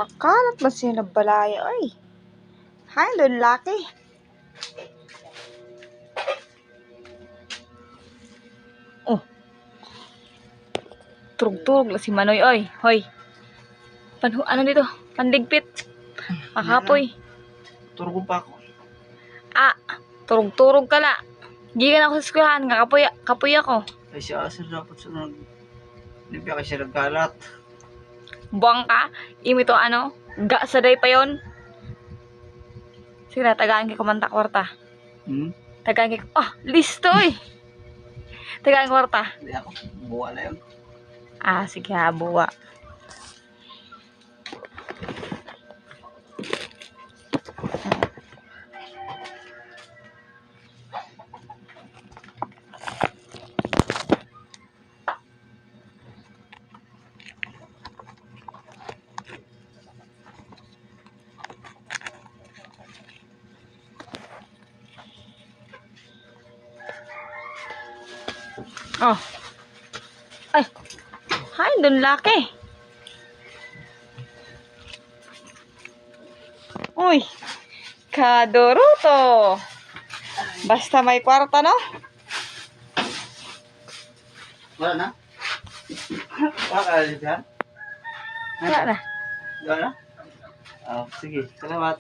Kakalat ba siya ng balaya, ay? Hay, doon laki. Oh. Turog-turog la si Manoy, oy. Hoy. Ano dito? Pandigpit. Makapoy. Turog pa ako. Ah, turog-turog ka la. Gikan ako sa eskwelahan nga kapoy ako. Ay siya asal dapat sa nag... Hindi ka siya nagkalat. Buwang ka. Imi to ano? Saday pa yon. Sige na, tagaan kay kumanta kwarta. Tagaan kay... listo eh. Tagaan kwarta. Hindi ako. Buwa na yun. Sige ha, buwa. Ay. Hay, doon laki. Uy. Kadoruto. Basta may kwarta, no? Wala na? Wala ka alis yan? Wala na. Wala na? Sige, salamat.